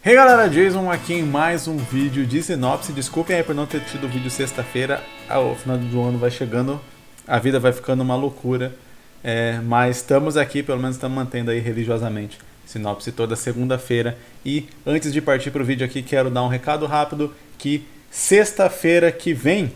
Hey galera, Jason aqui em mais um vídeo de sinopse. Desculpem aí por não ter tido vídeo sexta-feira. O final do ano vai chegando, a vida vai ficando uma loucura. Mas estamos aqui, pelo menos estamos mantendo aí religiosamente sinopse toda segunda-feira. E antes de partir para o vídeo aqui, quero dar um recado rápido que sexta-feira que vem,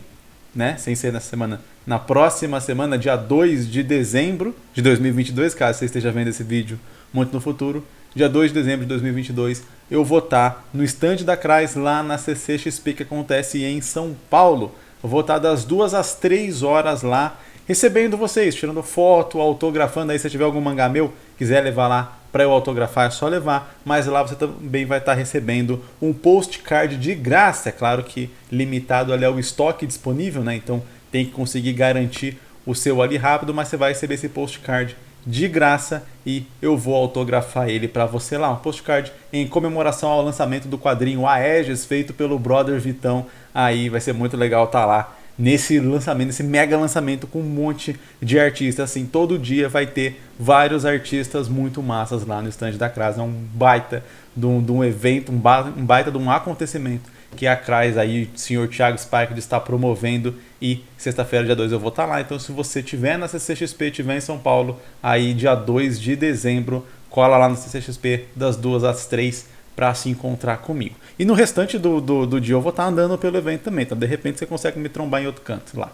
né, sem ser nessa semana, na próxima semana, dia 2 de dezembro de 2022, caso você esteja vendo esse vídeo muito no futuro, dia 2 de dezembro de 2022, eu vou estar no stand da Crais, lá na CCXP, que acontece em São Paulo. Eu vou estar das 2 às 3 horas lá, recebendo vocês, tirando foto, autografando. Aí se tiver algum mangá meu, quiser levar lá para eu autografar, é só levar. Mas lá você também vai estar recebendo um postcard de graça. É claro que limitado ali ao estoque disponível, né? Então tem que conseguir garantir o seu ali rápido, mas você vai receber esse postcard de graça e eu vou autografar ele para você lá, um postcard em comemoração ao lançamento do quadrinho Aegis, feito pelo brother Vitão. Aí vai ser muito legal estar lá nesse lançamento, nesse mega lançamento com um monte de artistas. Assim, todo dia vai ter vários artistas muito massas lá no stand da Crais. É um baita de um evento, um baita de um acontecimento que a Crais aí, o senhor Thiago Spike está promovendo, e sexta-feira, dia 2, eu vou estar lá. Então se você estiver na CCXP, estiver em São Paulo, aí dia 2 de dezembro, cola lá na CCXP das 2 às 3 para se encontrar comigo. E no restante do dia eu vou estar andando pelo evento também, então de repente você consegue me trombar em outro canto lá.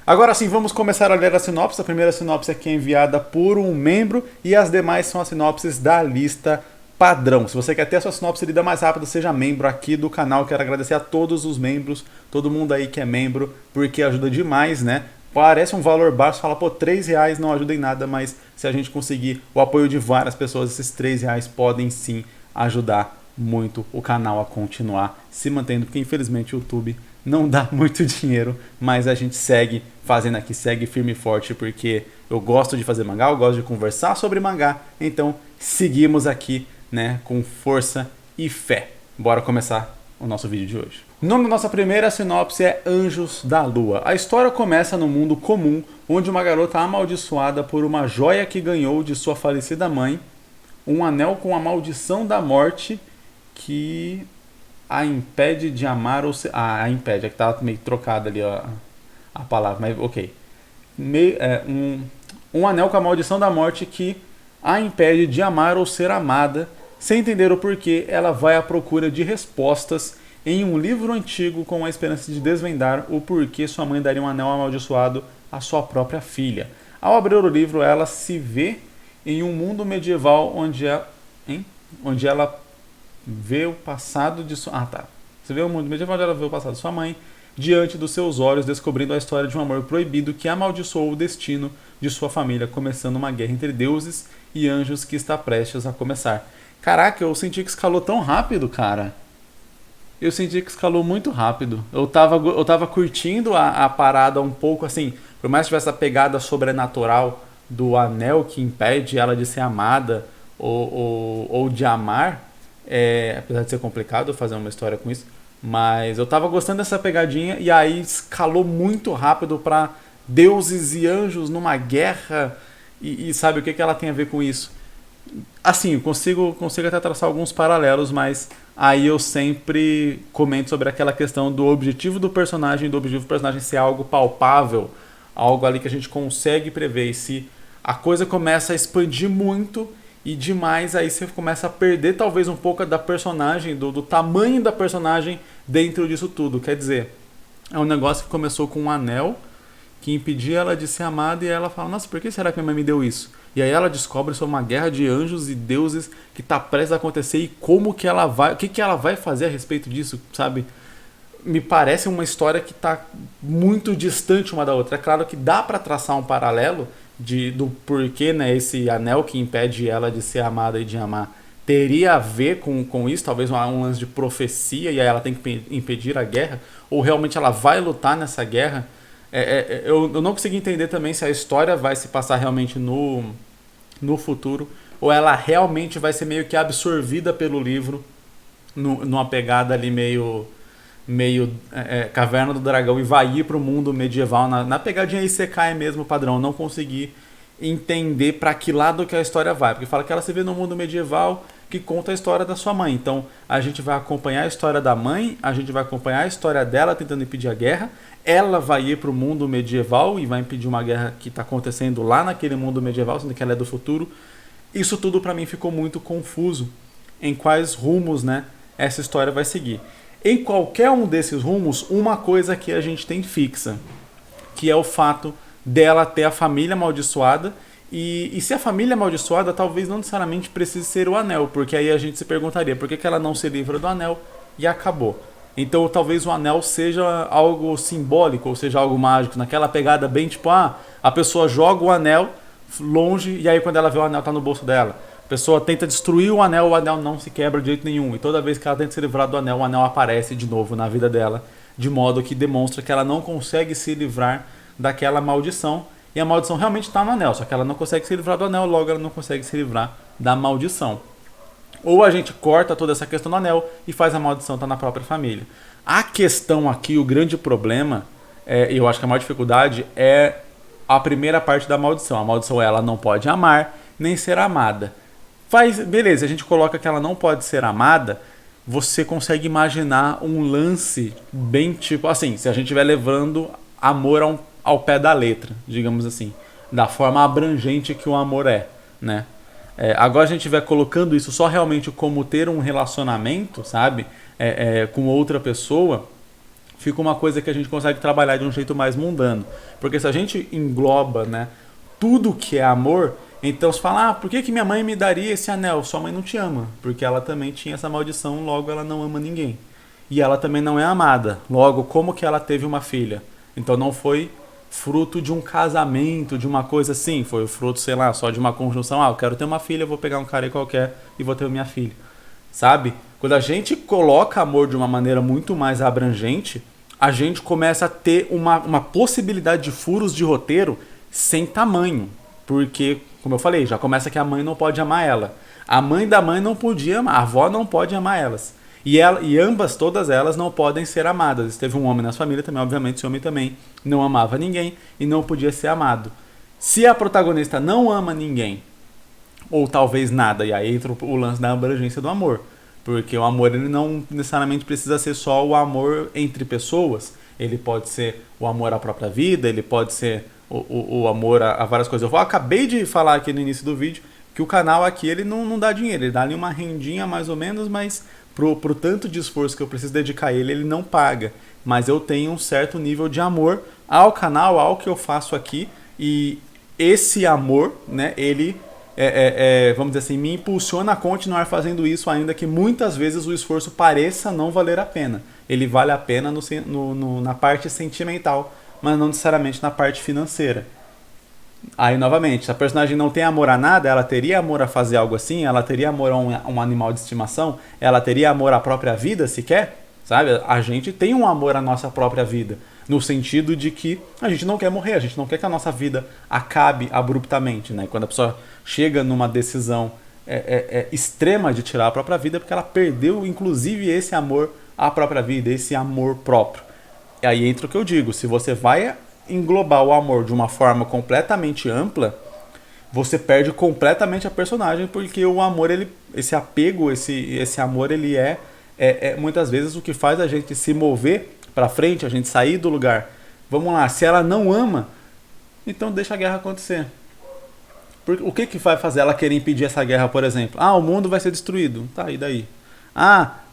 Agora sim, vamos começar a ler a sinopse. A primeira sinopse aqui é enviada por um membro e as demais são as sinopses da lista padrão. Se você quer ter a sua sinopse lida mais rápido, seja membro aqui do canal. Quero agradecer a todos os membros, todo mundo aí que é membro, porque ajuda demais, né? Parece um valor baixo, fala, pô, R$3 não ajuda em nada, mas se a gente conseguir o apoio de várias pessoas, esses R$3 podem sim ajudar muito o canal a continuar se mantendo, porque infelizmente o YouTube não dá muito dinheiro, mas a gente segue fazendo aqui, segue firme e forte, porque eu gosto de fazer mangá, eu gosto de conversar sobre mangá, então seguimos aqui, né, com força e fé. Bora começar o nosso vídeo de hoje. O nome da nossa primeira sinopse é Anjos da Lua. A história começa no mundo comum, onde uma garota amaldiçoada por uma joia que ganhou de sua falecida mãe, um anel com a maldição da morte que a impede de amar ou a impede, é que tá meio trocada ali a palavra, mas ok. Um anel com a maldição da morte que a impede de amar ou ser amada. Sem entender o porquê, ela vai à procura de respostas em um livro antigo com a esperança de desvendar o porquê sua mãe daria um anel amaldiçoado à sua própria filha. Ao abrir o livro, ela se vê em um mundo medieval onde ela vê o passado de sua... Você vê o mundo medieval onde ela vê o passado de sua mãe diante dos seus olhos, descobrindo a história de um amor proibido que amaldiçoou o destino de sua família, começando uma guerra entre deuses e anjos que está prestes a começar. Caraca, eu senti que escalou tão rápido, cara. Eu senti que escalou muito rápido. Eu tava curtindo a parada um pouco, assim, por mais que tivesse a pegada sobrenatural do anel que impede ela de ser amada ou de amar, apesar de ser complicado fazer uma história com isso, mas eu tava gostando dessa pegadinha, e aí escalou muito rápido pra deuses e anjos numa guerra, e sabe o que ela tem a ver com isso? Assim, eu consigo até traçar alguns paralelos, mas aí eu sempre comento sobre aquela questão do objetivo do personagem ser algo palpável, algo ali que a gente consegue prever. E se a coisa começa a expandir muito e demais, aí você começa a perder talvez um pouco da personagem, do tamanho da personagem dentro disso tudo. Quer dizer, é um negócio que começou com um anel que impedia ela de ser amada, e ela fala, nossa, por que será que minha mãe me deu isso? E aí ela descobre sobre uma guerra de anjos e deuses que está prestes a acontecer, e como que ela vai, o que ela vai fazer a respeito disso, sabe? Me parece uma história que está muito distante uma da outra. É claro que dá para traçar um paralelo do porquê, né, esse anel que impede ela de ser amada e de amar teria a ver com isso, talvez um lance de profecia, e aí ela tem que impedir a guerra, ou realmente ela vai lutar nessa guerra. Eu não consegui entender também se a história vai se passar realmente no futuro, ou ela realmente vai ser meio que absorvida pelo livro, numa pegada ali meio Caverna do Dragão, e vai ir para o mundo medieval, na pegadinha Isekai mesmo, padrão. Não consegui entender para que lado que a história vai, porque fala que ela se vê no mundo medieval, que conta a história da sua mãe. Então a gente vai acompanhar a história da mãe, a gente vai acompanhar a história dela tentando impedir a guerra. Ela vai ir para o mundo medieval e vai impedir uma guerra que está acontecendo lá naquele mundo medieval, sendo que ela é do futuro. Isso tudo para mim ficou muito confuso em quais rumos, né, essa história vai seguir. Em qualquer um desses rumos, uma coisa que a gente tem fixa, que é o fato dela ter a família amaldiçoada. E se a família amaldiçoada, talvez não necessariamente precise ser o anel, porque aí a gente se perguntaria por que ela não se livra do anel e acabou. Então talvez o anel seja algo simbólico, ou seja, algo mágico, naquela pegada bem tipo, a pessoa joga o anel longe e aí quando ela vê o anel tá no bolso dela. A pessoa tenta destruir o anel não se quebra de jeito nenhum. E toda vez que ela tenta se livrar do anel, o anel aparece de novo na vida dela, de modo que demonstra que ela não consegue se livrar daquela maldição. E a maldição realmente está no anel, só que ela não consegue se livrar do anel, logo ela não consegue se livrar da maldição. Ou a gente corta toda essa questão do anel e faz a maldição estar na própria família. A questão aqui, o grande problema, e eu acho que a maior dificuldade, é a primeira parte da maldição. A maldição ela não pode amar, nem ser amada. Beleza, a gente coloca que ela não pode ser amada, você consegue imaginar um lance bem tipo assim, se a gente estiver levando amor ao pé da letra, digamos assim, da forma abrangente que o amor é, né? Agora a gente vai colocando isso só realmente como ter um relacionamento, sabe? Com outra pessoa, fica uma coisa que a gente consegue trabalhar de um jeito mais mundano. Porque se a gente engloba, né, tudo que é amor, então você fala, por que minha mãe me daria esse anel? Sua mãe não te ama, porque ela também tinha essa maldição, logo ela não ama ninguém. E ela também não é amada, logo como que ela teve uma filha? Então não foi fruto de um casamento, de uma coisa assim, foi o fruto, sei lá, só de uma conjunção, eu quero ter uma filha, vou pegar um cara aí qualquer e vou ter minha filha, sabe? Quando a gente coloca amor de uma maneira muito mais abrangente, a gente começa a ter uma possibilidade de furos de roteiro sem tamanho, porque, como eu falei, já começa que a mãe não pode amar ela, a mãe da mãe não podia amar, a avó não pode amar elas. E ambas, todas elas, não podem ser amadas. Teve um homem na família também, obviamente, esse homem também não amava ninguém e não podia ser amado. Se a protagonista não ama ninguém, ou talvez nada, e aí entra o lance da abrangência do amor. Porque o amor ele não necessariamente precisa ser só o amor entre pessoas. Ele pode ser o amor à própria vida, ele pode ser o amor a várias coisas. Eu acabei de falar aqui no início do vídeo que o canal aqui ele não dá dinheiro, ele dá ali uma rendinha mais ou menos, mas pro tanto de esforço que eu preciso dedicar a ele não paga. Mas eu tenho um certo nível de amor ao canal, ao que eu faço aqui, e esse amor, né, ele, vamos dizer assim, me impulsiona a continuar fazendo isso, ainda que muitas vezes o esforço pareça não valer a pena. Ele vale a pena na parte sentimental, mas não necessariamente na parte financeira. Aí, novamente, se a personagem não tem amor a nada, ela teria amor a fazer algo assim? Ela teria amor a um animal de estimação? Ela teria amor à própria vida, sequer? Sabe? A gente tem um amor à nossa própria vida, no sentido de que a gente não quer morrer, a gente não quer que a nossa vida acabe abruptamente, né? Quando a pessoa chega numa decisão extrema de tirar a própria vida, porque ela perdeu, inclusive, esse amor à própria vida, esse amor próprio. E aí entra o que eu digo, se você vai englobar o amor de uma forma completamente ampla, você perde completamente a personagem, porque o amor, esse apego, esse amor, ele é muitas vezes o que faz a gente se mover para frente, a gente sair do lugar. Vamos lá, se ela não ama, então deixa a guerra acontecer. O que vai fazer ela querer impedir essa guerra, por exemplo? O mundo vai ser destruído. Tá, e daí?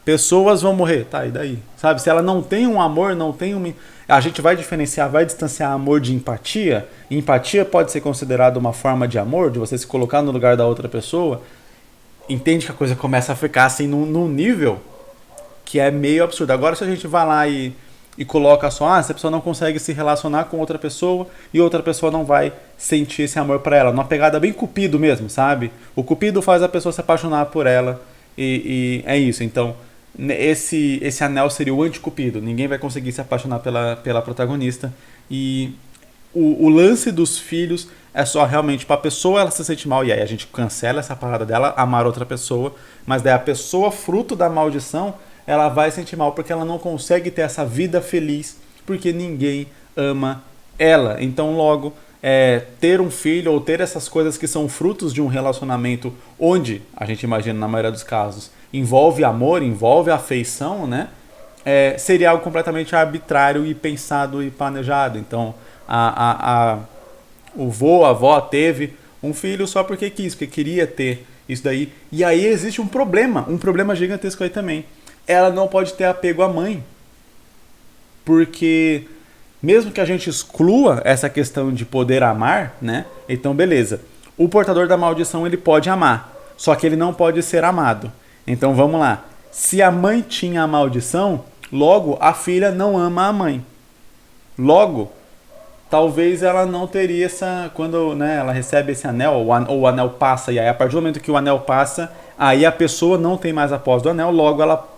Pessoas vão morrer. Tá, e daí? Sabe, se ela não tem um amor, não tem uma... A gente vai diferenciar, vai distanciar amor de empatia. E empatia pode ser considerada uma forma de amor, de você se colocar no lugar da outra pessoa. Entende que a coisa começa a ficar assim num nível que é meio absurdo. Agora, se a gente vai lá e coloca só, essa pessoa não consegue se relacionar com outra pessoa e outra pessoa não vai sentir esse amor por ela. Numa pegada bem Cupido mesmo, sabe? O Cupido faz a pessoa se apaixonar por ela e é isso. Então, esse anel seria o anticupido. Ninguém vai conseguir se apaixonar pela protagonista. E o lance dos filhos é só realmente para a pessoa ela se sentir mal. E aí a gente cancela essa parada dela, amar outra pessoa. Mas daí a pessoa, fruto da maldição, ela vai sentir mal porque ela não consegue ter essa vida feliz, porque ninguém ama ela. Então logo ter um filho ou ter essas coisas que são frutos de um relacionamento onde, a gente imagina na maioria dos casos, envolve amor, envolve afeição, né? Seria algo completamente arbitrário e pensado e planejado. Então, o vô, a avó teve um filho só porque quis, porque queria ter isso daí. E aí existe um problema gigantesco aí também. Ela não pode ter apego à mãe. Porque mesmo que a gente exclua essa questão de poder amar, né? Então, beleza. O portador da maldição, ele pode amar, só que ele não pode ser amado. Então, vamos lá. Se a mãe tinha a maldição, logo a filha não ama a mãe. Logo, talvez ela não teria essa... Quando, né, ela recebe esse anel, ou o anel passa, e aí a partir do momento que o anel passa, aí a pessoa não tem mais a posse do anel, logo ela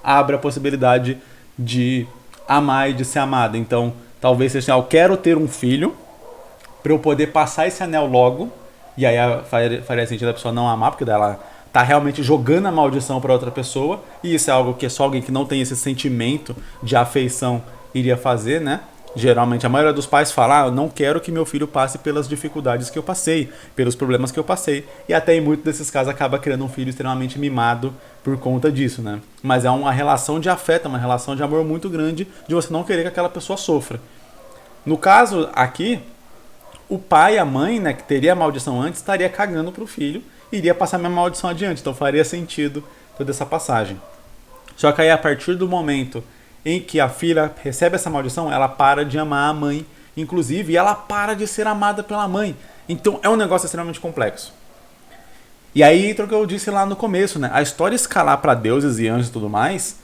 abre a possibilidade de amar e de ser amada. Então, talvez seja assim, eu quero ter um filho para eu poder passar esse anel logo, e aí faria sentido a pessoa não amar, porque daí ela tá realmente jogando a maldição para outra pessoa, e isso é algo que só alguém que não tem esse sentimento de afeição iria fazer, né? Geralmente a maioria dos pais fala, eu não quero que meu filho passe pelas dificuldades que eu passei, pelos problemas que eu passei, e até em muitos desses casos acaba criando um filho extremamente mimado por conta disso, né? Mas é uma relação de afeto, uma relação de amor muito grande de você não querer que aquela pessoa sofra. No caso aqui, o pai e a mãe, né, que teria a maldição antes, estaria cagando pro filho e iria passar a minha maldição adiante, então faria sentido toda essa passagem. Só que aí a partir do momento em que a filha recebe essa maldição, ela para de amar a mãe, inclusive, e ela para de ser amada pela mãe. Então é um negócio extremamente complexo. E aí entra o que eu disse lá no começo, né? A história escalar para deuses e anjos e tudo mais,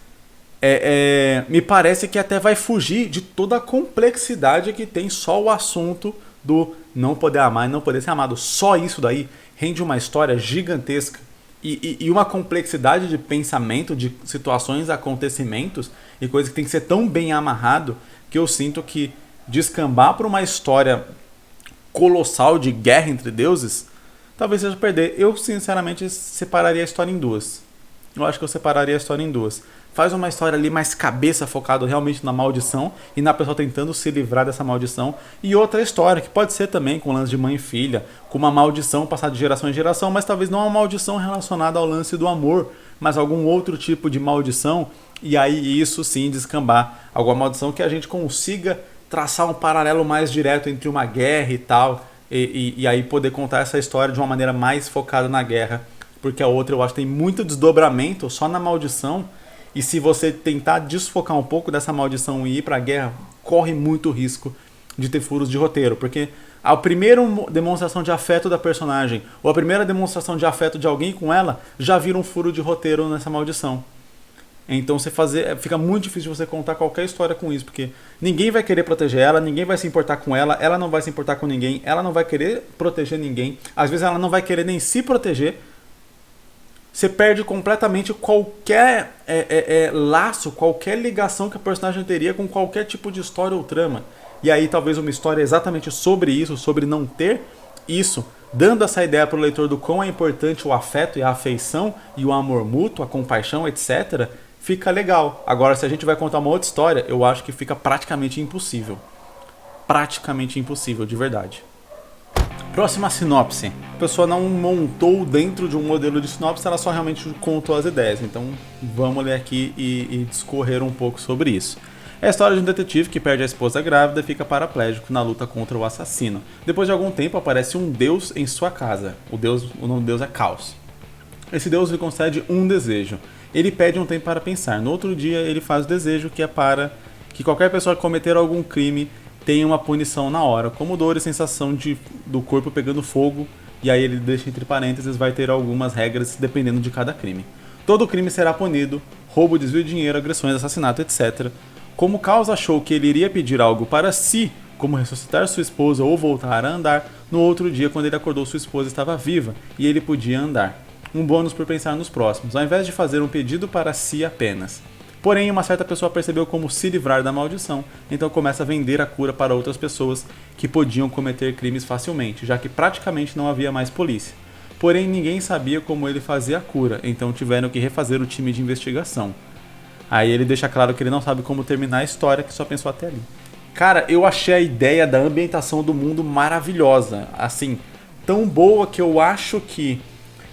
me parece que até vai fugir de toda a complexidade que tem só o assunto do não poder amar e não poder ser amado. Só isso daí rende uma história gigantesca e uma complexidade de pensamento, de situações, acontecimentos e coisas que tem que ser tão bem amarrado que eu sinto que descambar para uma história colossal de guerra entre deuses talvez seja perder. Eu sinceramente separaria a história em duas. Eu acho que eu separaria a história em duas. Faz uma história ali mais cabeça, focado realmente na maldição e na pessoa tentando se livrar dessa maldição. E outra história, que pode ser também com lance de mãe e filha, com uma maldição passada de geração em geração, mas talvez não uma maldição relacionada ao lance do amor, mas algum outro tipo de maldição. E aí isso sim descambar. Alguma maldição que a gente consiga traçar um paralelo mais direto entre uma guerra e tal. E aí poder contar essa história de uma maneira mais focada na guerra. Porque a outra eu acho que tem muito desdobramento só na maldição. E se você tentar desfocar um pouco dessa maldição e ir pra guerra, corre muito risco de ter furos de roteiro. Porque a primeira demonstração de afeto da personagem, ou a primeira demonstração de afeto de alguém com ela, já vira um furo de roteiro nessa maldição. Então fica muito difícil de você contar qualquer história com isso, porque ninguém vai querer proteger ela, ninguém vai se importar com ela não vai se importar com ninguém, ela não vai querer proteger ninguém, às vezes ela não vai querer nem se proteger. Você perde completamente qualquer laço, qualquer ligação que a personagem teria com qualquer tipo de história ou trama. E aí talvez uma história exatamente sobre isso, sobre não ter isso, dando essa ideia para o leitor do quão é importante o afeto e a afeição e o amor mútuo, a compaixão, etc., fica legal. Agora, se a gente vai contar uma outra história, eu acho que fica praticamente impossível. Praticamente impossível, de verdade. Próxima sinopse. A pessoa não montou dentro de um modelo de sinopse, ela só realmente contou as ideias. Então, vamos ler aqui e discorrer um pouco sobre isso. É a história de um detetive que perde a esposa grávida e fica paraplégico na luta contra o assassino. Depois de algum tempo, aparece um deus em sua casa. O nome do deus é Caos. Esse deus lhe concede um desejo. Ele pede um tempo para pensar. No outro dia, ele faz o desejo que é para que qualquer pessoa que cometer algum crime tenha uma punição na hora, como dor e sensação do corpo pegando fogo. E aí ele deixa entre parênteses, vai ter algumas regras dependendo de cada crime. Todo crime será punido, roubo, desvio de dinheiro, agressões, assassinato, etc. Como Caos achou que ele iria pedir algo para si, como ressuscitar sua esposa ou voltar a andar, no outro dia, quando ele acordou, sua esposa estava viva e ele podia andar. Um bônus por pensar nos próximos, ao invés de fazer um pedido para si apenas. Porém, uma certa pessoa percebeu como se livrar da maldição, então começa a vender a cura para outras pessoas que podiam cometer crimes facilmente, já que praticamente não havia mais polícia. Porém, ninguém sabia como ele fazia a cura, então tiveram que refazer o time de investigação. Aí ele deixa claro que ele não sabe como terminar a história, que só pensou até ali. Cara, eu achei a ideia da ambientação do mundo maravilhosa. Assim, tão boa que eu acho que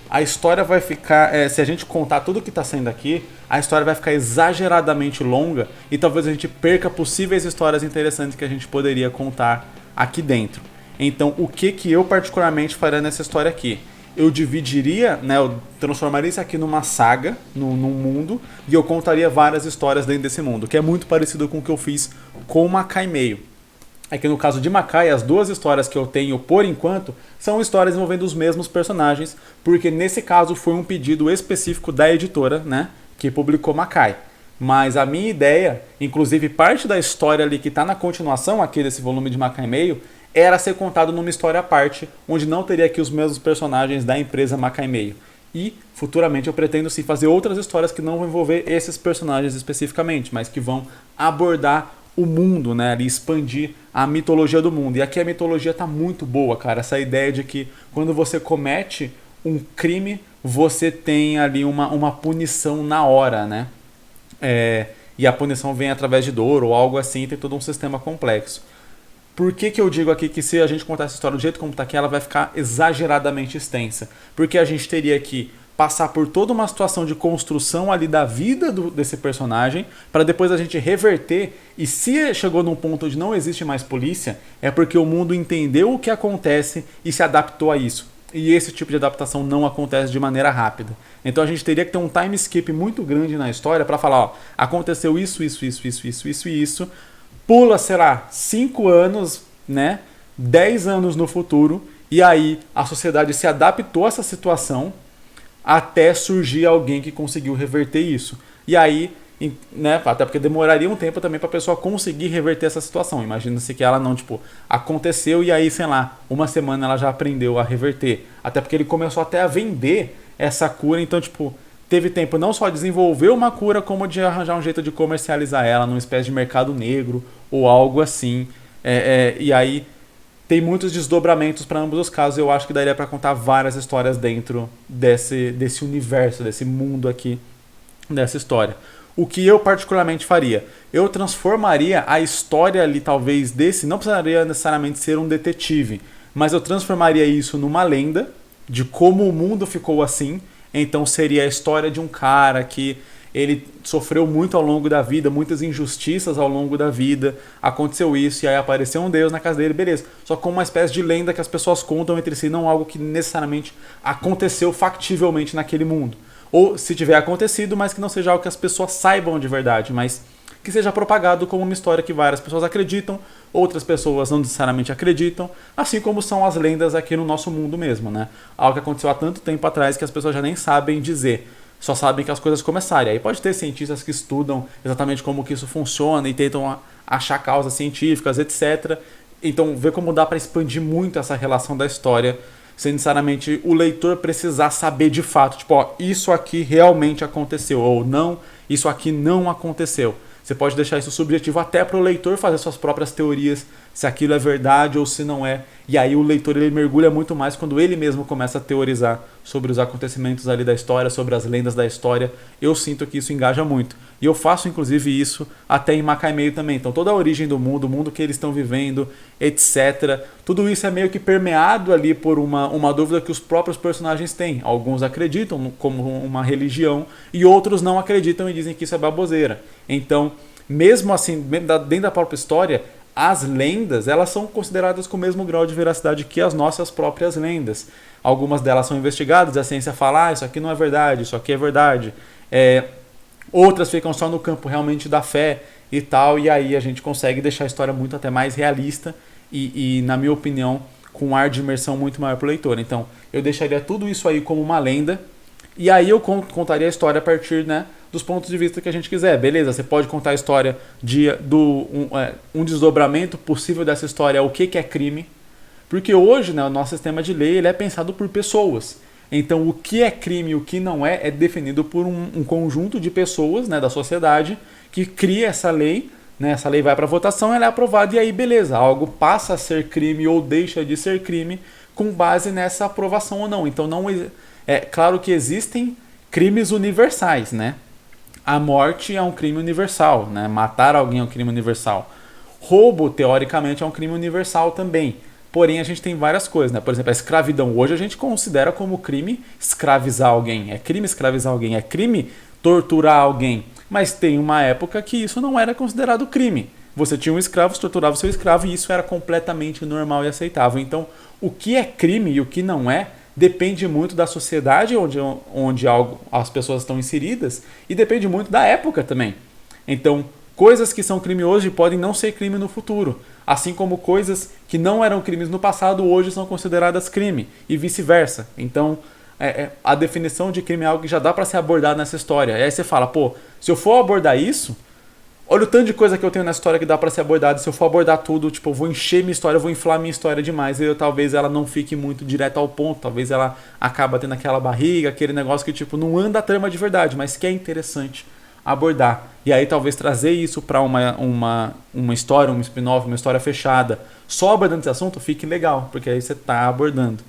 a história vai ficar. Se a gente contar tudo que tá sendo aqui, a história vai ficar exageradamente longa e talvez a gente perca possíveis histórias interessantes que a gente poderia contar aqui dentro. Então, o que eu particularmente faria nessa história aqui? Eu dividiria, né, eu transformaria isso aqui numa saga, num mundo, e eu contaria várias histórias dentro desse mundo, que é muito parecido com o que eu fiz com Makai Meio. É que no caso de Makai, as duas histórias que eu tenho por enquanto são histórias envolvendo os mesmos personagens, porque nesse caso foi um pedido específico da editora, né, que publicou Makai. Mas a minha ideia, inclusive parte da história ali que está na continuação aqui desse volume de Makai Meio, era ser contado numa história à parte, onde não teria aqui os mesmos personagens da empresa Makai Meio. E futuramente eu pretendo sim fazer outras histórias que não vão envolver esses personagens especificamente, mas que vão abordar o mundo, né, ali expandir a mitologia do mundo. E aqui a mitologia tá muito boa, cara. Essa ideia de que quando você comete um crime, você tem ali uma punição na hora, né? E a punição vem através de dor ou algo assim, tem todo um sistema complexo. Por que eu digo aqui que se a gente contar essa história do jeito como está aqui, ela vai ficar exageradamente extensa? Porque a gente teria que passar por toda uma situação de construção ali da vida desse personagem, para depois a gente reverter, e se chegou num ponto onde não existe mais polícia, é porque o mundo entendeu o que acontece e se adaptou a isso. E esse tipo de adaptação não acontece de maneira rápida. Então a gente teria que ter um time skip muito grande na história para falar, ó, aconteceu isso, isso, pula, sei lá, 5 anos, né, 10 anos no futuro, e aí a sociedade se adaptou a essa situação até surgir alguém que conseguiu reverter isso. E aí, né, até porque demoraria um tempo também para a pessoa conseguir reverter essa situação. Imagina-se que ela não, tipo, aconteceu e aí, sei lá, uma semana ela já aprendeu a reverter. Até porque ele começou até a vender essa cura, então, tipo, teve tempo não só de desenvolver uma cura, como de arranjar um jeito de comercializar ela numa espécie de mercado negro ou algo assim. E aí tem muitos desdobramentos para ambos os casos. Eu acho que daria para contar várias histórias dentro desse universo, desse mundo aqui, dessa história. O que eu particularmente faria? Eu transformaria a história ali, talvez, não precisaria necessariamente ser um detetive, mas eu transformaria isso numa lenda de como o mundo ficou assim. Então seria a história de um cara que ele sofreu muito ao longo da vida, muitas injustiças ao longo da vida, aconteceu isso e aí apareceu um deus na casa dele, beleza. Só como uma espécie de lenda que as pessoas contam entre si, não algo que necessariamente aconteceu factivelmente naquele mundo. Ou se tiver acontecido, mas que não seja algo que as pessoas saibam de verdade, mas que seja propagado como uma história que várias pessoas acreditam, outras pessoas não necessariamente acreditam, assim como são as lendas aqui no nosso mundo mesmo, né? Algo que aconteceu há tanto tempo atrás que as pessoas já nem sabem dizer, só sabem que as coisas começaram. Aí pode ter cientistas que estudam exatamente como que isso funciona e tentam achar causas científicas, etc. Então, ver como dá para expandir muito essa relação da história, sem necessariamente o leitor precisar saber de fato, tipo, ó, isso aqui realmente aconteceu, ou não, isso aqui não aconteceu. Você pode deixar isso subjetivo até para o leitor fazer suas próprias teorias, se aquilo é verdade ou se não é. E aí o leitor ele mergulha muito mais quando ele mesmo começa a teorizar sobre os acontecimentos ali da história, sobre as lendas da história. Eu sinto que isso engaja muito. E eu faço inclusive isso até em Makai Meio também. Então toda a origem do mundo, o mundo que eles estão vivendo, etc. Tudo isso é meio que permeado ali por uma dúvida que os próprios personagens têm. Alguns acreditam como uma religião e outros não acreditam e dizem que isso é baboseira. Então, mesmo assim, dentro da própria história, as lendas elas são consideradas com o mesmo grau de veracidade que as nossas próprias lendas. Algumas delas são investigadas, a ciência fala, isso aqui não é verdade, isso aqui é verdade. Outras ficam só no campo realmente da fé e tal, e aí a gente consegue deixar a história muito até mais realista e na minha opinião, com um ar de imersão muito maior para o leitor. Então, eu deixaria tudo isso aí como uma lenda, e aí eu contaria a história a partir, né, dos pontos de vista que a gente quiser. Beleza, você pode contar a história de um desdobramento possível dessa história, o que é crime. Porque hoje, né, o nosso sistema de lei ele é pensado por pessoas. Então o que é crime e o que não é definido por um conjunto de pessoas, né, da sociedade que cria essa lei. Né, essa lei vai para votação, ela é aprovada e aí beleza, algo passa a ser crime ou deixa de ser crime com base nessa aprovação ou não. Então não é claro que existem crimes universais, né? A morte é um crime universal, né? Matar alguém é um crime universal. Roubo, teoricamente, é um crime universal também. Porém, a gente tem várias coisas, né? Por exemplo, a escravidão. Hoje a gente considera como crime escravizar alguém. É crime escravizar alguém. É crime torturar alguém. Mas tem uma época que isso não era considerado crime. Você tinha um escravo, você torturava o seu escravo e isso era completamente normal e aceitável. Então, o que é crime e o que não é depende muito da sociedade onde as pessoas estão inseridas e depende muito da época também. Então, coisas que são crime hoje podem não ser crime no futuro, assim como coisas que não eram crimes no passado hoje são consideradas crime e vice-versa. Então, a definição de crime é algo que já dá para ser abordado nessa história. E aí você fala, pô, se eu for abordar isso, olha o tanto de coisa que eu tenho na história que dá pra ser abordada. Se eu for abordar tudo, tipo, eu vou encher minha história, eu vou inflar minha história demais. E talvez ela não fique muito direto ao ponto. Talvez ela acaba tendo aquela barriga, aquele negócio que, tipo, não anda a trama de verdade, mas que é interessante abordar. E aí talvez trazer isso pra uma história, um spin-off, uma história fechada, só abordando esse assunto, fique legal, porque aí você tá abordando.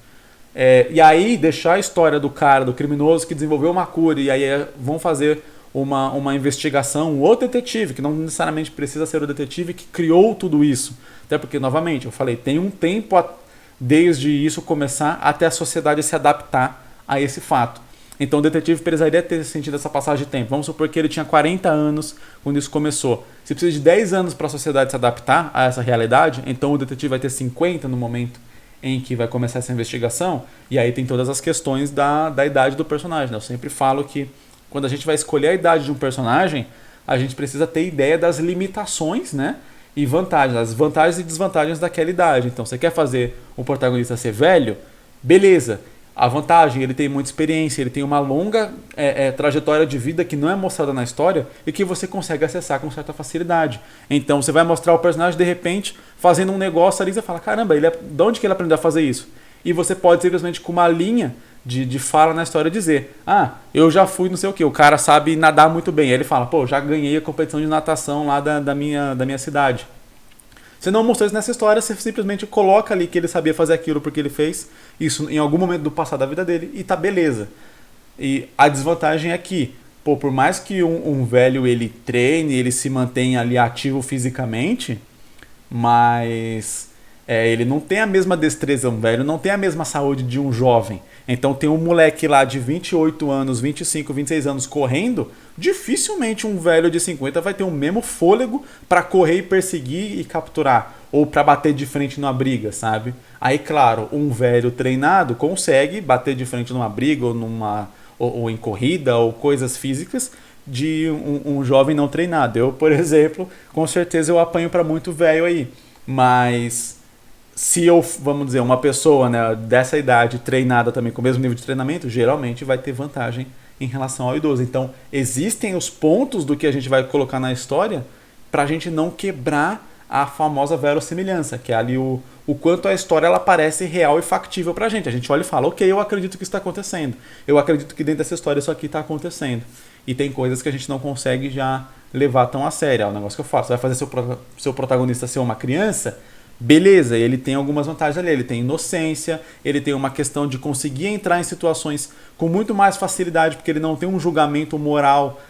E aí deixar a história do cara, do criminoso que desenvolveu uma cura, e aí vão fazer uma investigação, um outro detetive, que não necessariamente precisa ser o detetive que criou tudo isso. Até porque, novamente, eu falei, tem um tempo desde isso começar até a sociedade se adaptar a esse fato. Então o detetive precisaria ter sentido essa passagem de tempo. Vamos supor que ele tinha 40 anos quando isso começou. Se precisa de 10 anos para a sociedade se adaptar a essa realidade, então o detetive vai ter 50 no momento em que vai começar essa investigação, e aí tem todas as questões da idade do personagem. Eu sempre falo que quando a gente vai escolher a idade de um personagem, a gente precisa ter ideia das limitações, né? E vantagens, as vantagens e desvantagens daquela idade. Então, você quer fazer um protagonista ser velho? Beleza. A vantagem, ele tem muita experiência, ele tem uma longa trajetória de vida que não é mostrada na história e que você consegue acessar com certa facilidade. Então, você vai mostrar o personagem, de repente, fazendo um negócio ali, e você fala, caramba, de onde que ele aprendeu a fazer isso? E você pode simplesmente, com uma linha de fala na história, dizer, eu já fui não sei o que, o cara sabe nadar muito bem. Aí ele fala, pô, já ganhei a competição de natação lá da minha cidade. Você não mostrou isso nessa história, você simplesmente coloca ali que ele sabia fazer aquilo porque ele fez isso em algum momento do passado da vida dele e tá beleza. E a desvantagem é que, pô, por mais que um velho ele treine, ele se mantenha ali ativo fisicamente, mas ele não tem a mesma destreza, um velho não tem a mesma saúde de um jovem. Então tem um moleque lá de 28 anos, 25, 26 anos correndo, dificilmente um velho de 50 vai ter o mesmo fôlego para correr e perseguir e capturar, ou para bater de frente numa briga, sabe? Aí, claro, um velho treinado consegue bater de frente numa briga ou em corrida ou coisas físicas de um jovem não treinado. Eu, por exemplo, com certeza eu apanho para muito velho aí, mas se vamos dizer, uma pessoa, né, dessa idade treinada também com o mesmo nível de treinamento, geralmente vai ter vantagem em relação ao idoso. Então, existem os pontos do que a gente vai colocar na história para a gente não quebrar a famosa verossimilhança, que é ali o quanto a história ela parece real e factível para a gente. A gente olha e fala, ok, eu acredito que isso está acontecendo. Eu acredito que dentro dessa história isso aqui está acontecendo. E tem coisas que a gente não consegue já levar tão a sério. É um negócio que eu faço. Você vai fazer seu protagonista ser uma criança? Beleza, ele tem algumas vantagens ali, ele tem inocência, ele tem uma questão de conseguir entrar em situações com muito mais facilidade, porque ele não tem um julgamento moral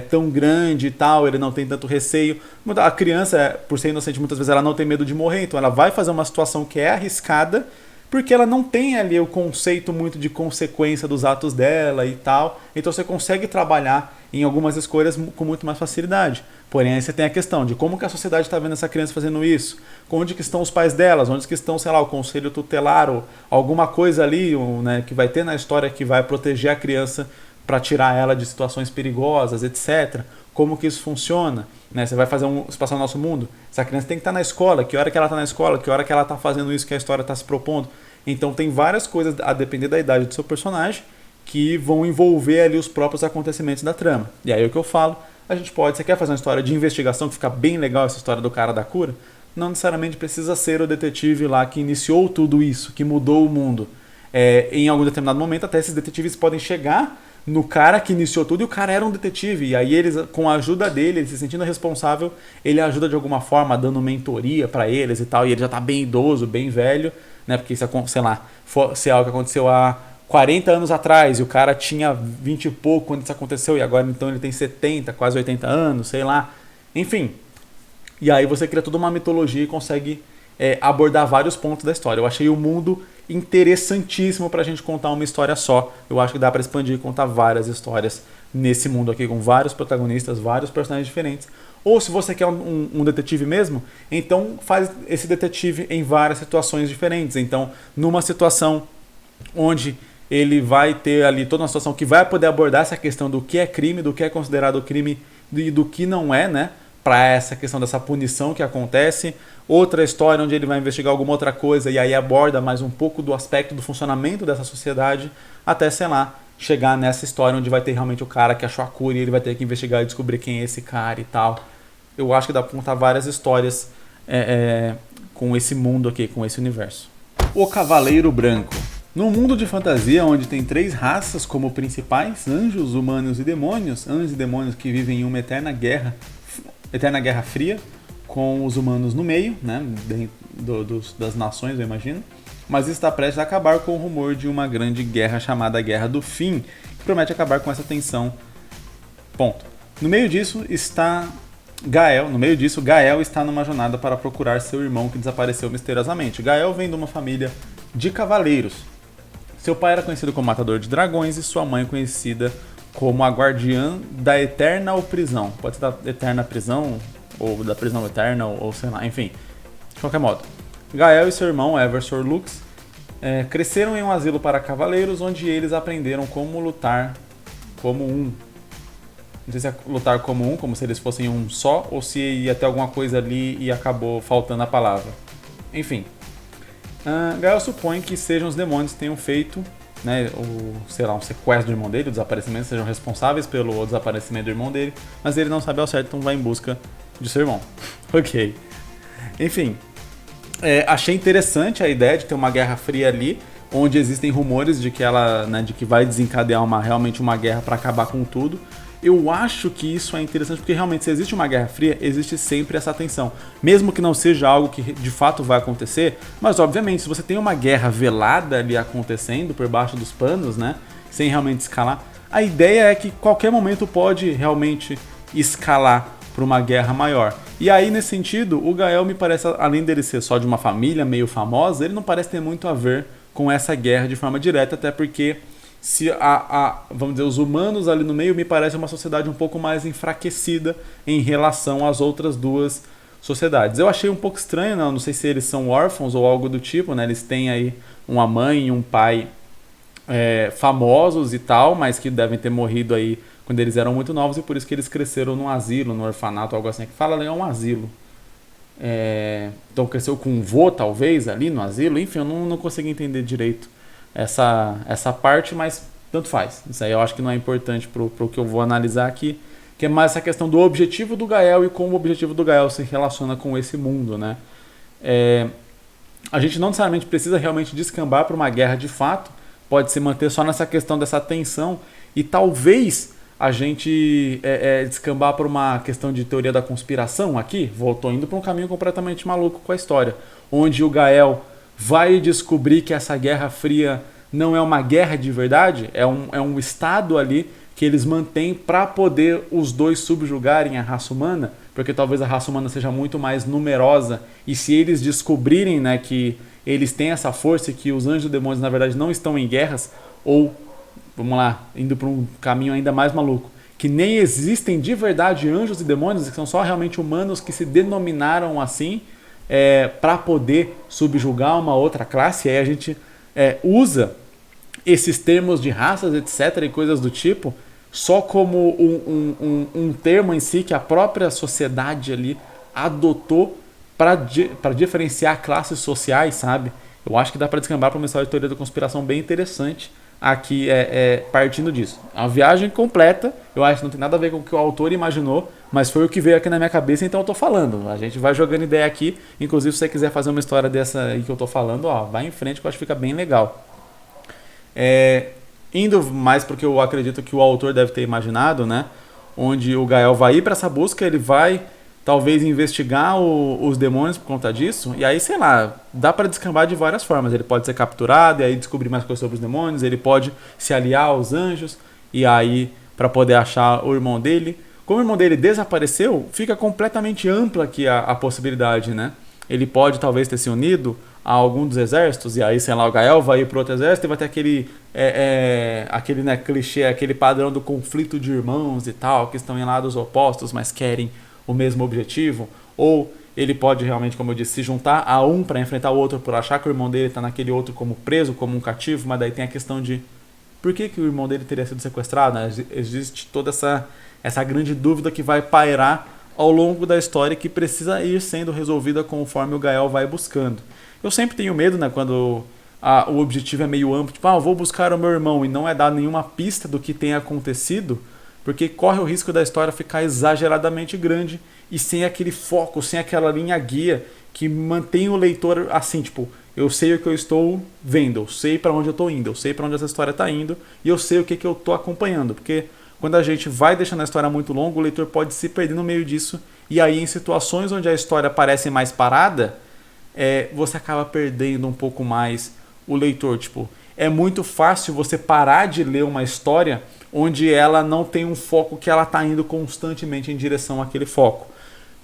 tão grande e tal, ele não tem tanto receio. A criança, por ser inocente, muitas vezes ela não tem medo de morrer, então ela vai fazer uma situação que é arriscada, porque ela não tem ali o conceito muito de consequência dos atos dela e tal, então você consegue trabalhar em algumas escolhas com muito mais facilidade. Porém, aí você tem a questão de como que a sociedade está vendo essa criança fazendo isso, onde que estão os pais delas, onde que estão, sei lá, o conselho tutelar, ou alguma coisa ali, né, que vai ter na história que vai proteger a criança para tirar ela de situações perigosas, etc. Como que isso funciona? Né? Você vai se passar no nosso mundo, essa criança tem que estar na escola, que hora que ela está na escola, que hora que ela está fazendo isso que a história está se propondo. Então tem várias coisas, a depender da idade do seu personagem, que vão envolver ali os próprios acontecimentos da trama. E aí o que eu falo, você quer fazer uma história de investigação que fica bem legal, essa história do cara da cura? Não necessariamente precisa ser o detetive lá que iniciou tudo isso, que mudou o mundo. Em algum determinado momento, até esses detetives podem chegar no cara que iniciou tudo e o cara era um detetive. E aí eles, com a ajuda dele, ele se sentindo responsável, ele ajuda de alguma forma, dando mentoria para eles e tal. E ele já tá bem idoso, bem velho, né? Porque isso, sei lá, se é algo que aconteceu há 40 anos atrás e o cara tinha 20 e pouco quando isso aconteceu e agora então ele tem 70, quase 80 anos, sei lá. Enfim, E aí você cria toda uma mitologia e consegue abordar vários pontos da história. Eu achei o mundo interessantíssimo pra gente contar uma história só. Eu acho que dá pra expandir e contar várias histórias nesse mundo aqui, com vários protagonistas, vários personagens diferentes. Ou se você quer um detetive mesmo, então faz esse detetive em várias situações diferentes. Então, numa situação onde ele vai ter ali toda uma situação que vai poder abordar essa questão do que é crime, do que é considerado crime e do que não é, né? Para essa questão dessa punição que acontece. Outra história onde ele vai investigar alguma outra coisa e aí aborda mais um pouco do aspecto do funcionamento dessa sociedade, até, sei lá, chegar nessa história onde vai ter realmente o cara que achou a cura e ele vai ter que investigar e descobrir quem é esse cara e tal. Eu acho que dá pra contar várias histórias com esse mundo aqui, com esse universo. O Cavaleiro Branco. Num mundo de fantasia onde tem 3 raças como principais, anjos, humanos e demônios, anjos e demônios que vivem em uma eterna guerra fria, com os humanos no meio, né, das nações, eu imagino, mas está prestes a acabar com o rumor de uma grande guerra chamada Guerra do Fim, que promete acabar com essa tensão. Ponto. No meio disso, Gael está numa jornada para procurar seu irmão que desapareceu misteriosamente. Gael vem de uma família de cavaleiros. Seu pai era conhecido como matador de dragões e sua mãe conhecida como a guardiã da eterna prisão. Pode ser da eterna prisão, ou da prisão eterna, ou sei lá, enfim. De qualquer modo. Gael e seu irmão, Eversor Lux, cresceram em um asilo para cavaleiros, onde eles aprenderam como lutar como um. Não sei se é lutar como um, como se eles fossem um só, ou se ia ter alguma coisa ali e acabou faltando a palavra. Enfim. Gael supõe que sejam os demônios que tenham feito, né, um sequestro do irmão dele, o desaparecimento, sejam responsáveis pelo desaparecimento do irmão dele, mas ele não sabe ao certo, então vai em busca de seu irmão. Ok. Enfim. Achei interessante a ideia de ter uma guerra fria ali, onde existem rumores de que de que vai desencadear realmente uma guerra para acabar com tudo. Eu acho que isso é interessante porque realmente se existe uma guerra fria, existe sempre essa tensão. Mesmo que não seja algo que de fato vai acontecer, mas obviamente se você tem uma guerra velada ali acontecendo por baixo dos panos, né, sem realmente escalar, a ideia é que qualquer momento pode realmente escalar para uma guerra maior. E aí nesse sentido, o Gael me parece, além dele ser só de uma família meio famosa, ele não parece ter muito a ver com essa guerra de forma direta, até porque se vamos dizer, os humanos ali no meio me parece uma sociedade um pouco mais enfraquecida em relação às outras duas sociedades. Eu achei um pouco estranho, não sei se eles são órfãos ou algo do tipo, né? Eles têm aí uma mãe e um pai famosos e tal, mas que devem ter morrido aí quando eles eram muito novos e por isso que eles cresceram num asilo, num orfanato, algo assim. Que fala ali, é um asilo. Então cresceu com um vô, talvez, ali no asilo. Enfim, eu não consegui entender direito essa parte, mas tanto faz. Isso aí eu acho que não é importante pro que eu vou analisar aqui, que é mais essa questão do objetivo do Gael e como o objetivo do Gael se relaciona com esse mundo, né? A gente não necessariamente precisa realmente descambar para uma guerra de fato, pode se manter só nessa questão dessa tensão e talvez a gente descambar para uma questão de teoria da conspiração aqui, voltou indo para um caminho completamente maluco com a história, onde o Gael vai descobrir que essa Guerra Fria não é uma guerra de verdade, é um estado ali que eles mantêm para poder os dois subjugarem a raça humana, porque talvez a raça humana seja muito mais numerosa, e se eles descobrirem, né, que eles têm essa força e que os anjos e demônios na verdade não estão em guerras, ou, vamos lá, indo para um caminho ainda mais maluco, que nem existem de verdade anjos e demônios, que são só realmente humanos que se denominaram assim, para poder subjugar uma outra classe, e aí a gente usa esses termos de raças, etc, e coisas do tipo, só como um termo em si que a própria sociedade ali adotou para diferenciar classes sociais, sabe? Eu acho que dá para descambar para uma história de teoria da conspiração bem interessante aqui, partindo disso. É uma viagem completa, eu acho que não tem nada a ver com o que o autor imaginou, mas foi o que veio aqui na minha cabeça, então eu tô falando. A gente vai jogando ideia aqui, inclusive se você quiser fazer uma história dessa aí que eu tô falando, vai em frente que eu acho que fica bem legal. Indo mais porque eu acredito que o autor deve ter imaginado, né? Onde o Gael vai ir para essa busca, ele vai talvez investigar os demônios por conta disso, e aí, sei lá, dá para descambar de várias formas. Ele pode ser capturado e aí descobrir mais coisas sobre os demônios, ele pode se aliar aos anjos e aí para poder achar o irmão dele, Como o irmão dele desapareceu, fica completamente ampla aqui a possibilidade, né? Ele pode talvez ter se unido a algum dos exércitos, e aí, sei lá, o Gael vai ir para outro exército e vai ter aquele né, clichê, aquele padrão do conflito de irmãos e tal, que estão em lados opostos, mas querem o mesmo objetivo. Ou ele pode realmente, como eu disse, se juntar a um para enfrentar o outro por achar que o irmão dele está naquele outro como preso, como um cativo, mas daí tem a questão de por que o irmão dele teria sido sequestrado, né? Existe toda essa grande dúvida que vai pairar ao longo da história, que precisa ir sendo resolvida conforme o Gael vai buscando. Eu sempre tenho medo, né, quando o objetivo é meio amplo, tipo, eu vou buscar o meu irmão, e não é dar nenhuma pista do que tem acontecido, porque corre o risco da história ficar exageradamente grande e sem aquele foco, sem aquela linha guia que mantém o leitor assim, tipo, eu sei o que eu estou vendo, eu sei para onde eu estou indo, eu sei para onde essa história está indo e eu sei o que eu estou acompanhando, porque quando a gente vai deixando a história muito longa, o leitor pode se perder no meio disso, e aí em situações onde a história parece mais parada, você acaba perdendo um pouco mais o leitor. Tipo, é muito fácil você parar de ler uma história onde ela não tem um foco que ela está indo constantemente em direção àquele foco.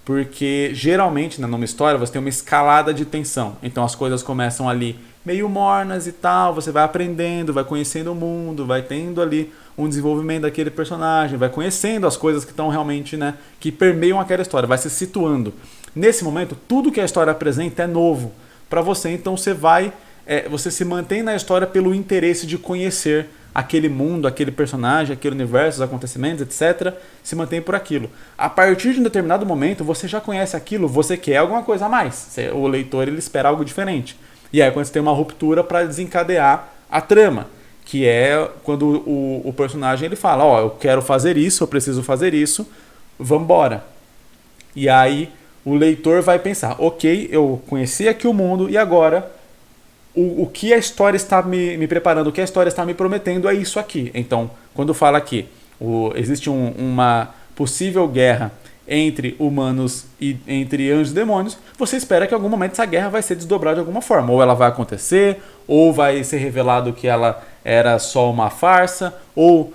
Porque geralmente, né, numa história, você tem uma escalada de tensão. Então as coisas começam ali meio mornas e tal, você vai aprendendo, vai conhecendo o mundo, vai tendo ali um desenvolvimento daquele personagem, vai conhecendo as coisas que estão realmente, né, que permeiam aquela história, vai se situando. Nesse momento, tudo que a história apresenta é novo para você, então você se mantém na história pelo interesse de conhecer aquele mundo, aquele personagem, aquele universo, os acontecimentos, etc. Se mantém por aquilo. A partir de um determinado momento, você já conhece aquilo, você quer alguma coisa a mais. O leitor ele espera algo diferente. E aí quando você tem uma ruptura para desencadear a trama, que é quando o personagem ele fala, eu quero fazer isso, eu preciso fazer isso, vambora. E aí o leitor vai pensar, ok, eu conheci aqui o mundo e agora o que a história está me preparando, o que a história está me prometendo é isso aqui. Então, quando fala aqui, existe uma possível guerra entre humanos e entre anjos e demônios, você espera que em algum momento essa guerra vai ser desdobrada de alguma forma. Ou ela vai acontecer, ou vai ser revelado que ela era só uma farsa, ou,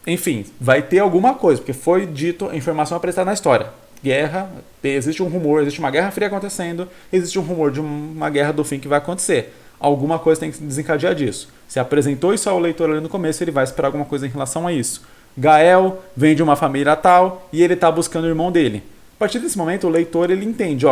enfim, vai ter alguma coisa, porque foi dito a informação apresentada na história. Guerra, existe um rumor, existe uma guerra fria acontecendo, existe um rumor de uma guerra do fim que vai acontecer. Alguma coisa tem que se desencadear disso. Se apresentou isso ao leitor ali no começo, ele vai esperar alguma coisa em relação a isso. Gael vem de uma família tal e ele está buscando o irmão dele. A partir desse momento, o leitor ele entende,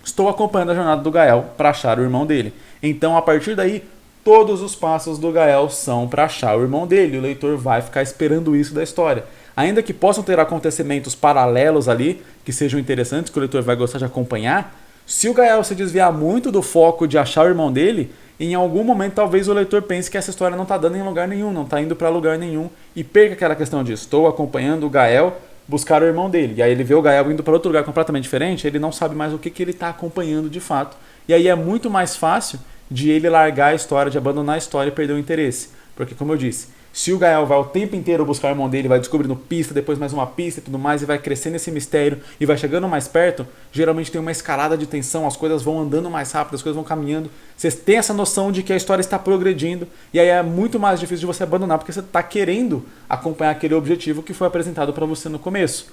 estou acompanhando a jornada do Gael para achar o irmão dele. Então, a partir daí, todos os passos do Gael são para achar o irmão dele. O leitor vai ficar esperando isso da história. Ainda que possam ter acontecimentos paralelos ali, que sejam interessantes, que o leitor vai gostar de acompanhar, se o Gael se desviar muito do foco de achar o irmão dele, em algum momento talvez o leitor pense que essa história não está dando em lugar nenhum, não está indo para lugar nenhum, e perca aquela questão de estou acompanhando o Gael buscar o irmão dele. E aí ele vê o Gael indo para outro lugar completamente diferente, ele não sabe mais o que ele está acompanhando de fato. E aí é muito mais fácil de ele largar a história, de abandonar a história e perder o interesse. Porque, como eu disse, se o Gael vai o tempo inteiro buscar o irmão dele, vai descobrindo pista, depois mais uma pista e tudo mais, e vai crescendo esse mistério e vai chegando mais perto, geralmente tem uma escalada de tensão, as coisas vão andando mais rápido, as coisas vão caminhando. Você tem essa noção de que a história está progredindo, e aí é muito mais difícil de você abandonar, porque você está querendo acompanhar aquele objetivo que foi apresentado para você no começo.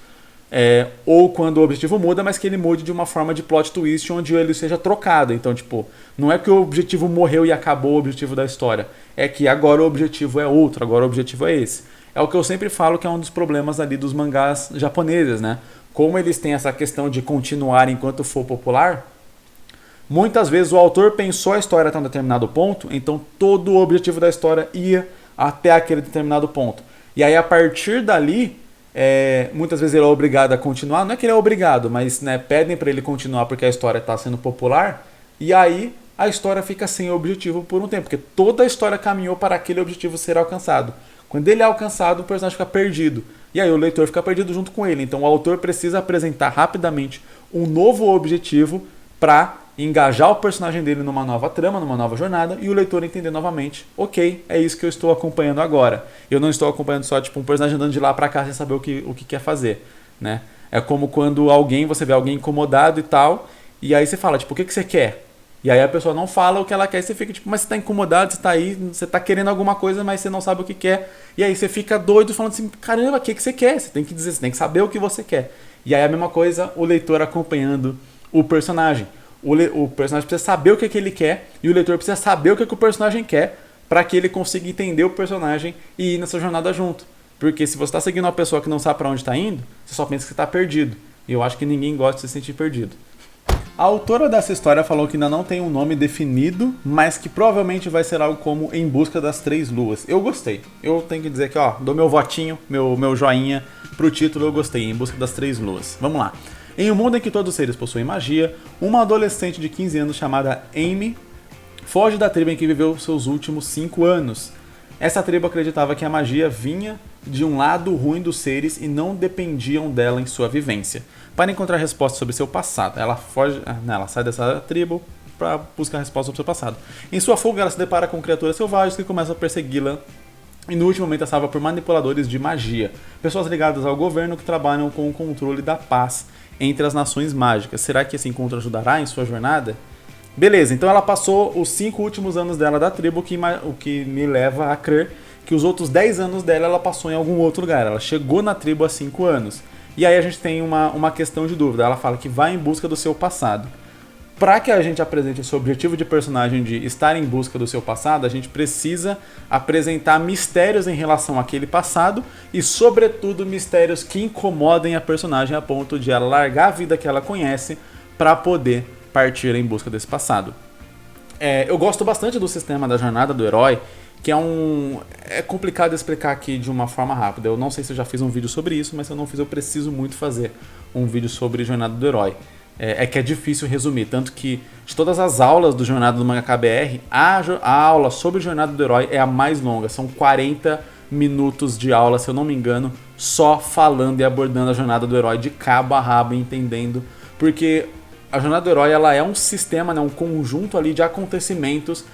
Ou quando o objetivo muda, mas que ele mude de uma forma de plot twist onde ele seja trocado. Então, tipo, não é que o objetivo morreu e acabou o objetivo da história. É que agora o objetivo é outro, agora o objetivo é esse. É o que eu sempre falo que é um dos problemas ali dos mangás japoneses, né? Como eles têm essa questão de continuar enquanto for popular, muitas vezes o autor pensou a história até um determinado ponto, então todo o objetivo da história ia até aquele determinado ponto. E aí, a partir dali, muitas vezes ele é obrigado a continuar, não é que ele é obrigado, mas né, pedem para ele continuar porque a história está sendo popular, e aí a história fica sem objetivo por um tempo, porque toda a história caminhou para aquele objetivo ser alcançado. Quando ele é alcançado, o personagem fica perdido, e aí o leitor fica perdido junto com ele. Então o autor precisa apresentar rapidamente um novo objetivo para engajar o personagem dele numa nova trama, numa nova jornada, e o leitor entender novamente, ok, é isso que eu estou acompanhando agora. Eu não estou acompanhando só tipo um personagem andando de lá para cá sem saber o que quer fazer, né? É como quando você vê alguém incomodado e tal, e aí você fala, tipo, o que você quer? E aí a pessoa não fala o que ela quer e você fica tipo, mas você tá incomodado, você tá aí, você tá querendo alguma coisa, mas você não sabe o que quer. E aí você fica doido falando assim, caramba, o que você quer? Você tem que dizer, você tem que saber o que você quer. E aí a mesma coisa, o leitor acompanhando o personagem. O personagem precisa saber o que ele quer e o leitor precisa saber o que o personagem quer para que ele consiga entender o personagem e ir nessa jornada junto. Porque se você está seguindo uma pessoa que não sabe para onde está indo, você só pensa que está perdido. E eu acho que ninguém gosta de se sentir perdido. A autora dessa história falou que ainda não tem um nome definido, mas que provavelmente vai ser algo como Em Busca das Três Luas. Eu gostei. Eu tenho que dizer que, ó, dou meu votinho, meu joinha pro título, eu gostei. Em Busca das Três Luas. Vamos lá. Em um mundo em que todos os seres possuem magia, uma adolescente de 15 anos chamada Amy foge da tribo em que viveu seus últimos 5 anos. Essa tribo acreditava que a magia vinha de um lado ruim dos seres e não dependiam dela em sua vivência. Para encontrar respostas sobre seu passado, ela sai dessa tribo para buscar respostas sobre seu passado. Em sua fuga, ela se depara com criaturas selvagens que começam a persegui-la e no último momento é salva por manipuladores de magia, pessoas ligadas ao governo que trabalham com o controle da paz entre as nações mágicas. Será que esse encontro ajudará em sua jornada? Beleza, então ela passou os 5 últimos anos dela da tribo, o que me leva a crer que os outros 10 anos dela ela passou em algum outro lugar. Ela chegou na tribo há 5 anos. E aí a gente tem uma questão de dúvida. Ela fala que vai em busca do seu passado. Para que a gente apresente esse objetivo de personagem de estar em busca do seu passado, a gente precisa apresentar mistérios em relação àquele passado e, sobretudo, mistérios que incomodem a personagem a ponto de ela largar a vida que ela conhece para poder partir em busca desse passado. Eu gosto bastante do sistema da jornada do herói, que é complicado de explicar aqui de uma forma rápida. Eu não sei se eu já fiz um vídeo sobre isso, mas se eu não fiz, eu preciso muito fazer um vídeo sobre jornada do herói. Que é difícil resumir, tanto que de todas as aulas do Jornada do Mangaka BR, a aula sobre jornada do herói é a mais longa, são 40 minutos de aula, se eu não me engano, só falando e abordando a jornada do herói de cabo a rabo, entendendo, porque a jornada do herói ela é um sistema, né, um conjunto ali de acontecimentos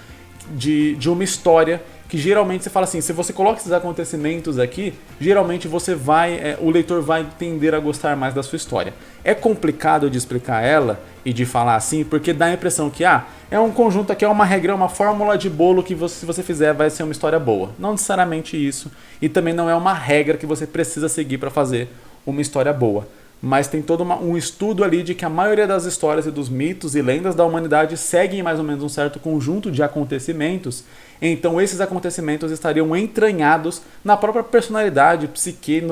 de uma história que geralmente você fala assim, se você coloca esses acontecimentos aqui, geralmente o leitor vai tender a gostar mais da sua história. É complicado de explicar ela e de falar assim, porque dá a impressão que é um conjunto aqui, é uma regra, uma fórmula de bolo que se você fizer vai ser uma história boa. Não necessariamente isso, e também não é uma regra que você precisa seguir para fazer uma história boa. Mas tem todo um estudo ali de que a maioria das histórias e dos mitos e lendas da humanidade seguem mais ou menos um certo conjunto de acontecimentos. Então esses acontecimentos estariam entranhados na própria personalidade, psique,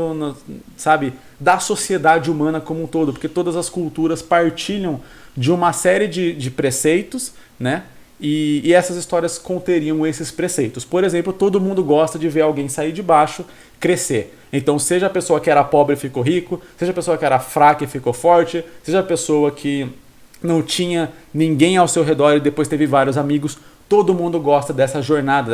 sabe, da sociedade humana como um todo, porque todas as culturas partilham de uma série de preceitos, né? E essas histórias conteriam esses preceitos. Por exemplo, todo mundo gosta de ver alguém sair de baixo, crescer. Então, seja a pessoa que era pobre e ficou rico, seja a pessoa que era fraca e ficou forte, seja a pessoa que não tinha ninguém ao seu redor e depois teve vários amigos, todo mundo gosta dessa jornada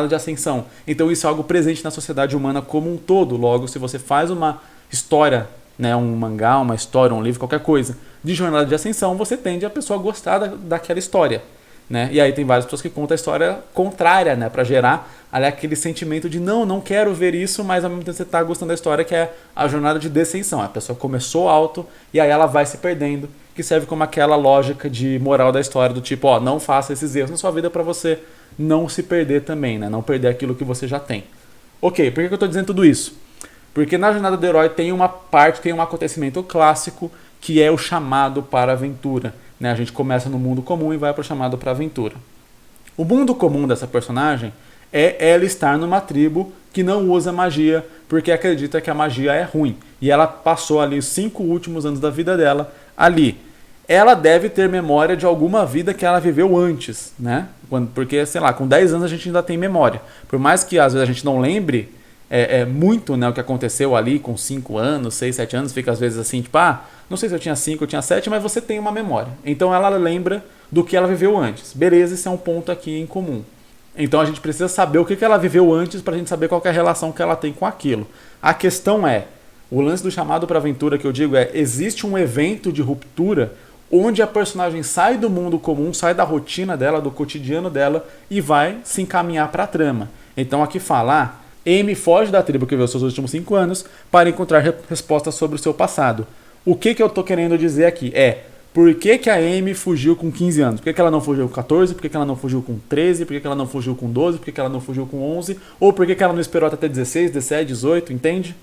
de ascensão. Então, isso é algo presente na sociedade humana como um todo. Logo, se você faz uma história, né, um mangá, uma história, um livro, qualquer coisa, de jornada de ascensão, você tende a pessoa a gostar daquela história. Né? E aí tem várias pessoas que contam a história contrária, né? Para gerar ali, aquele sentimento de não quero ver isso, mas ao mesmo tempo você está gostando da história, que é a jornada de descensão. A pessoa começou alto e aí ela vai se perdendo, que serve como aquela lógica de moral da história do tipo, não faça esses erros na sua vida para você não se perder também, né? Não perder aquilo que você já tem. Ok, por que eu estou dizendo tudo isso? Porque na jornada do herói tem um acontecimento clássico que é o chamado para a aventura. Né? A gente começa no mundo comum e vai para o chamado para a aventura. O mundo comum dessa personagem é ela estar numa tribo que não usa magia porque acredita que a magia é ruim. E ela passou ali os 5 últimos anos da vida dela ali. Ela deve ter memória de alguma vida que ela viveu antes, né? Porque, sei lá, com 10 anos a gente ainda tem memória. Por mais que às vezes a gente não lembre muito, né, o que aconteceu ali com 5 anos, 6, 7 anos, fica às vezes assim, tipo, não sei se eu tinha 5 ou tinha 7, mas você tem uma memória. Então ela lembra do que ela viveu antes. Beleza, esse é um ponto aqui em comum. Então a gente precisa saber o que ela viveu antes para a gente saber qual que é a relação que ela tem com aquilo. A questão o lance do chamado para aventura que eu digo existe um evento de ruptura onde a personagem sai do mundo comum, sai da rotina dela, do cotidiano dela e vai se encaminhar para a trama. Então aqui fala, Amy foge da tribo que viveu seus últimos 5 anos para encontrar respostas sobre o seu passado. O que eu estou querendo dizer aqui Por que que a Amy fugiu com 15 anos? Por que que ela não fugiu com 14? Por que que ela não fugiu com 13? Por que que ela não fugiu com 12? Por que que ela não fugiu com 11? Ou por que que ela não esperou até 16, 17, 18, entende?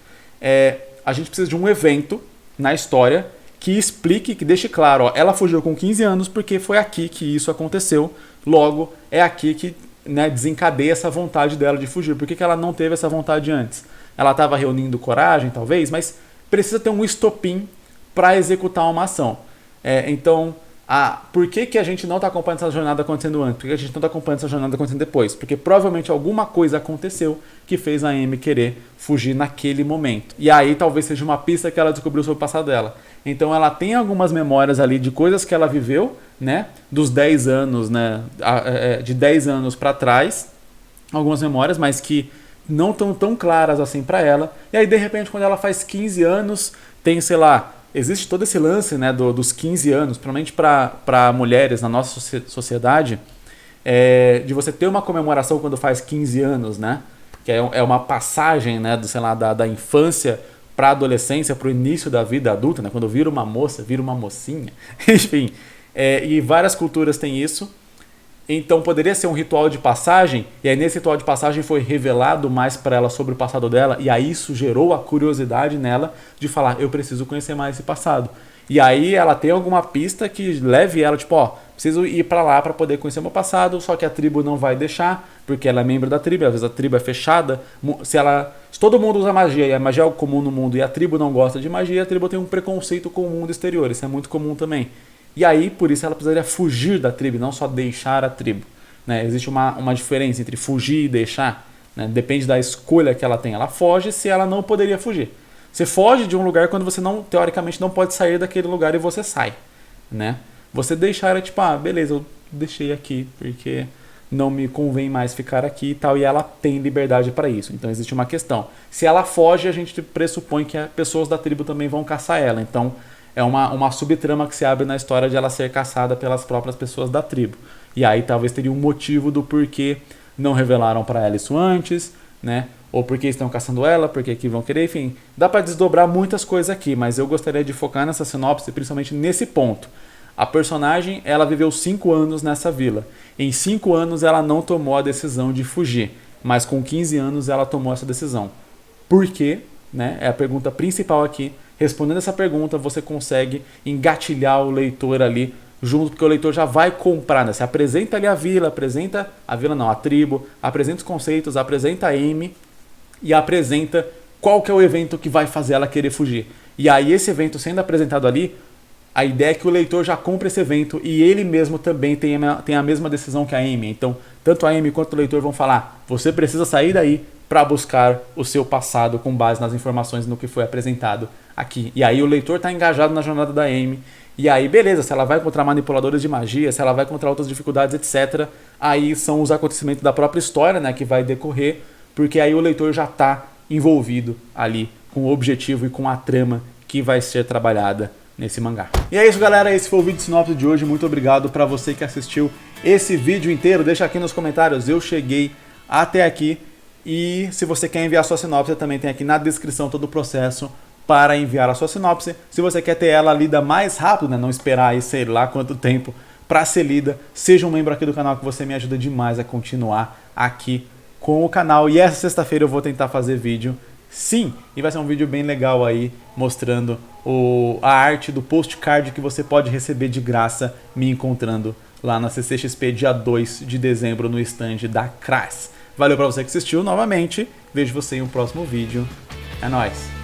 A gente precisa de um evento na história que explique, que deixe claro, ó, ela fugiu com 15 anos porque foi aqui que isso aconteceu, logo é aqui que, né, desencadeia essa vontade dela de fugir. Por que que ela não teve essa vontade antes? Ela estava reunindo coragem, talvez, mas precisa ter um estopim para executar uma ação. Então, por que que a gente não está acompanhando essa jornada acontecendo antes? Por que a gente não está acompanhando essa jornada acontecendo depois? Porque provavelmente alguma coisa aconteceu que fez a Amy querer fugir naquele momento. E aí talvez seja uma pista que ela descobriu sobre o passado dela. Então ela tem algumas memórias ali de coisas que ela viveu, né? Dos 10 anos, né? De 10 anos para trás. Algumas memórias, mas que não estão tão claras assim para ela. E aí de repente quando ela faz 15 anos, tem, sei lá, existe todo esse lance, né, dos 15 anos, principalmente para mulheres na nossa sociedade, de você ter uma comemoração quando faz 15 anos, né? Que é uma passagem, né, sei lá, da infância para a adolescência, para o início da vida adulta, né? Quando vira uma moça, vira uma mocinha. Enfim, e várias culturas têm isso. Então poderia ser um ritual de passagem, e aí nesse ritual de passagem foi revelado mais para ela sobre o passado dela, e aí isso gerou a curiosidade nela de falar, eu preciso conhecer mais esse passado. E aí ela tem alguma pista que leve ela, tipo, ó, preciso ir para lá para poder conhecer o meu passado, só que a tribo não vai deixar, porque ela é membro da tribo, às vezes a tribo é fechada. Se todo mundo usa magia, e a magia é algo comum no mundo, e a tribo não gosta de magia, a tribo tem um preconceito com o mundo exterior, isso é muito comum também. E aí, por isso, ela precisaria fugir da tribo, não só deixar a tribo. Né? Existe uma diferença entre fugir e deixar. Né? Depende da escolha que ela tem. Ela foge se ela não poderia fugir. Você foge de um lugar quando você não, teoricamente, não pode sair daquele lugar e você sai. Né? Você deixar é tipo, beleza, eu deixei aqui porque não me convém mais ficar aqui e tal. E ela tem liberdade para isso. Então existe uma questão. Se ela foge, a gente pressupõe que as pessoas da tribo também vão caçar ela. Então é uma subtrama que se abre na história de ela ser caçada pelas próprias pessoas da tribo. E aí talvez teria um motivo do porquê não revelaram para ela isso antes, né? Ou porque estão caçando ela, porque que vão querer, enfim. Dá para desdobrar muitas coisas aqui, mas eu gostaria de focar nessa sinopse, principalmente nesse ponto. A personagem, ela viveu 5 anos nessa vila. Em 5 anos ela não tomou a decisão de fugir, mas com 15 anos ela tomou essa decisão. Por quê? Né? É a pergunta principal aqui. Respondendo essa pergunta, você consegue engatilhar o leitor ali junto, porque o leitor já vai comprar, né? Você apresenta ali a vila, a tribo, apresenta os conceitos, apresenta a Amy e apresenta qual que é o evento que vai fazer ela querer fugir. E aí esse evento sendo apresentado ali, a ideia é que o leitor já compre esse evento e ele mesmo também tem a mesma decisão que a Amy. Então, tanto a Amy quanto o leitor vão falar, você precisa sair daí para buscar o seu passado com base nas informações no que foi apresentado aqui. E aí o leitor está engajado na jornada da Amy. E aí, beleza, se ela vai encontrar manipuladores de magia, se ela vai encontrar outras dificuldades, etc. Aí são os acontecimentos da própria história, né, que vai decorrer, porque aí o leitor já está envolvido ali com o objetivo e com a trama que vai ser trabalhada nesse mangá. E é isso, galera, esse foi o vídeo de sinopse de hoje. Muito obrigado para você que assistiu esse vídeo inteiro. Deixa aqui nos comentários, eu cheguei até aqui. E se você quer enviar sua sinopse, também tem aqui na descrição todo o processo para enviar a sua sinopse. Se você quer ter ela lida mais rápido, né? Não esperar aí sei lá quanto tempo para ser lida, seja um membro aqui do canal que você me ajuda demais a continuar aqui com o canal. E essa sexta-feira eu vou tentar fazer vídeo, sim, e vai ser um vídeo bem legal aí, mostrando a arte do postcard que você pode receber de graça me encontrando lá na CCXP dia 2 de dezembro no stand da Cras. Valeu pra você que assistiu novamente, vejo você em um próximo vídeo, é nóis!